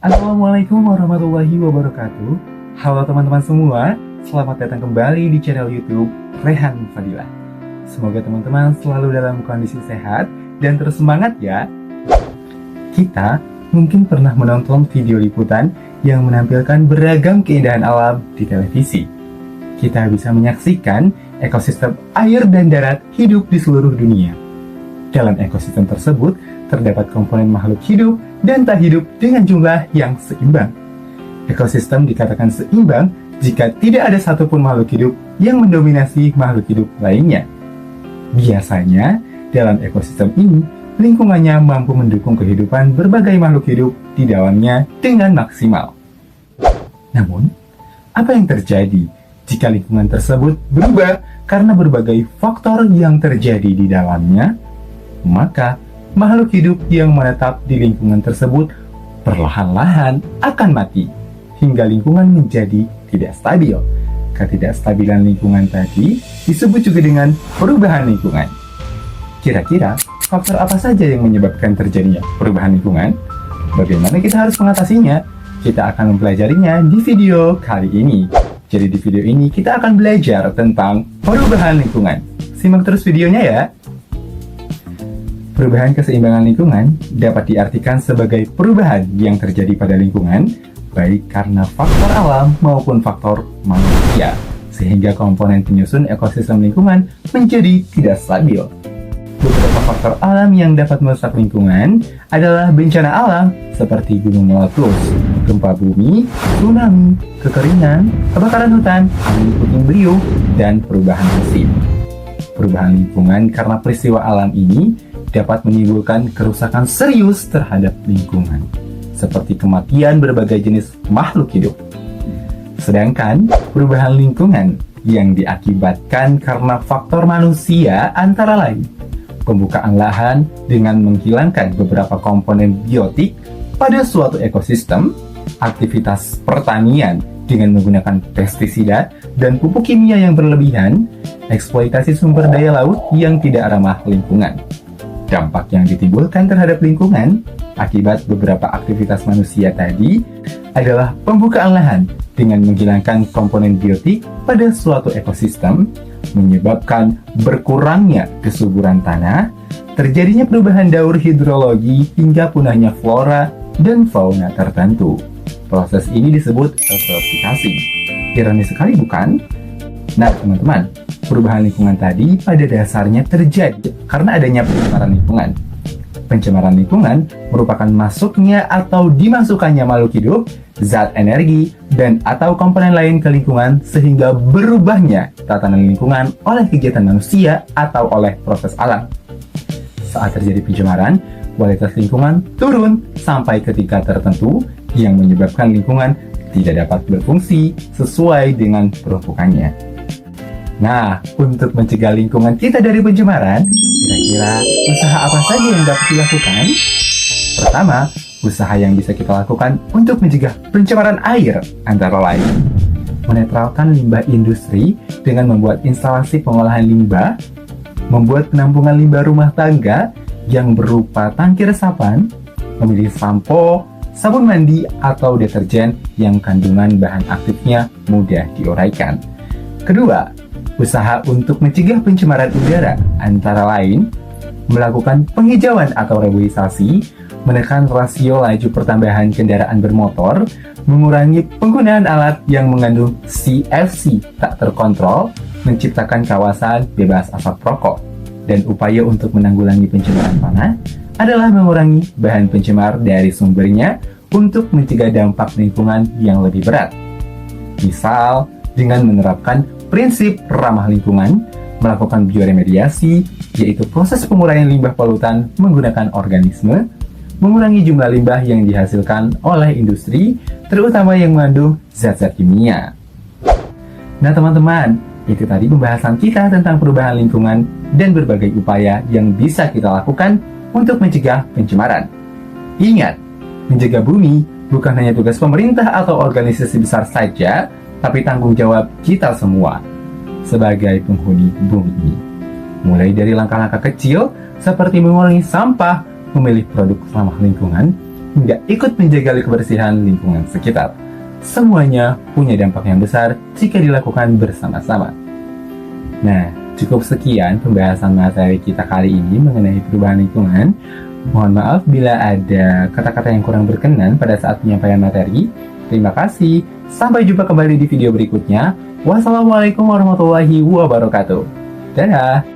Assalamualaikum warahmatullahi wabarakatuh. Halo teman-teman semua, selamat datang kembali di channel YouTube Rehan Fadilah. Semoga teman-teman selalu dalam kondisi sehat dan terus semangat ya. Kita mungkin pernah menonton video liputan yang menampilkan beragam keindahan alam di televisi. Kita bisa menyaksikan ekosistem air dan darat hidup di seluruh dunia. Dalam ekosistem tersebut, terdapat komponen makhluk hidup dan tak hidup dengan jumlah yang seimbang. Ekosistem dikatakan seimbang jika tidak ada satupun makhluk hidup yang mendominasi makhluk hidup lainnya. Biasanya, dalam ekosistem ini, lingkungannya mampu mendukung kehidupan berbagai makhluk hidup di dalamnya dengan maksimal. Namun, apa yang terjadi jika lingkungan tersebut berubah karena berbagai faktor yang terjadi di dalamnya? Maka, makhluk hidup yang menetap di lingkungan tersebut perlahan-lahan akan mati, hingga lingkungan menjadi tidak stabil. Ketidakstabilan lingkungan tadi disebut juga dengan perubahan lingkungan. Kira-kira, faktor apa saja yang menyebabkan terjadinya perubahan lingkungan? Bagaimana kita harus mengatasinya? Kita akan mempelajarinya di video kali ini. Jadi di video ini kita akan belajar tentang perubahan lingkungan. Simak terus videonya ya. Perubahan keseimbangan lingkungan dapat diartikan sebagai perubahan yang terjadi pada lingkungan, baik karena faktor alam maupun faktor manusia, sehingga komponen penyusun ekosistem lingkungan menjadi tidak stabil. Beberapa faktor alam yang dapat merusak lingkungan adalah bencana alam seperti gunung meletus, gempa bumi, tsunami, kekeringan, kebakaran hutan, angin puting beliung, dan perubahan musim. Perubahan lingkungan karena peristiwa alam ini dapat menimbulkan kerusakan serius terhadap lingkungan, seperti kematian berbagai jenis makhluk hidup. Sedangkan perubahan lingkungan yang diakibatkan karena faktor manusia antara lain pembukaan lahan dengan menghilangkan beberapa komponen biotik pada suatu ekosistem, aktivitas pertanian dengan menggunakan pestisida dan pupuk kimia yang berlebihan, eksploitasi sumber daya laut yang tidak ramah lingkungan. Dampak yang ditimbulkan terhadap lingkungan akibat beberapa aktivitas manusia tadi adalah pembukaan lahan dengan menghilangkan komponen biotik pada suatu ekosistem, menyebabkan berkurangnya kesuburan tanah, terjadinya perubahan daur hidrologi hingga punahnya flora dan fauna tertentu. Proses ini disebut eutrofikasi. Ironis sekali bukan? Nah teman-teman, perubahan lingkungan tadi pada dasarnya terjadi karena adanya pencemaran lingkungan. Pencemaran lingkungan merupakan masuknya atau dimasukkannya makhluk hidup, zat energi, dan atau komponen lain ke lingkungan sehingga berubahnya tatanan lingkungan oleh kegiatan manusia atau oleh proses alam. Saat terjadi pencemaran, kualitas lingkungan turun sampai ke tingkat tertentu yang menyebabkan lingkungan tidak dapat berfungsi sesuai dengan peruntukannya. Nah, untuk mencegah lingkungan kita dari pencemaran, kira-kira usaha apa saja yang dapat dilakukan? Pertama, usaha yang bisa kita lakukan untuk mencegah pencemaran air antara lain menetralkan limbah industri dengan membuat instalasi pengolahan limbah, membuat penampungan limbah rumah tangga yang berupa tangki resapan, memilih sampo, sabun mandi, atau deterjen yang kandungan bahan aktifnya mudah diuraikan. Kedua, usaha untuk mencegah pencemaran udara antara lain melakukan penghijauan atau reboisasi, menekan rasio laju pertambahan kendaraan bermotor, mengurangi penggunaan alat yang mengandung CFC tak terkontrol, menciptakan kawasan bebas asap rokok, dan upaya untuk menanggulangi pencemaran tanah adalah mengurangi bahan pencemar dari sumbernya untuk mencegah dampak lingkungan yang lebih berat. Misal, dengan menerapkan prinsip ramah lingkungan, melakukan bioremediasi, yaitu proses penguraian limbah polutan menggunakan organisme, mengurangi jumlah limbah yang dihasilkan oleh industri, terutama yang mengandung zat-zat kimia. Nah teman-teman, itu tadi pembahasan kita tentang perubahan lingkungan dan berbagai upaya yang bisa kita lakukan untuk mencegah pencemaran. Ingat, menjaga bumi bukan hanya tugas pemerintah atau organisasi besar saja, tapi tanggung jawab kita semua sebagai penghuni bumi ini. Mulai dari langkah-langkah kecil seperti mengurangi sampah, memilih produk ramah lingkungan, hingga ikut menjaga kebersihan lingkungan sekitar. Semuanya punya dampak yang besar jika dilakukan bersama-sama. Nah, cukup sekian pembahasan materi kita kali ini mengenai perubahan lingkungan. Mohon maaf bila ada kata-kata yang kurang berkenan pada saat penyampaian materi. Terima kasih. Sampai jumpa kembali di video berikutnya. Wassalamualaikum warahmatullahi wabarakatuh. Dadah!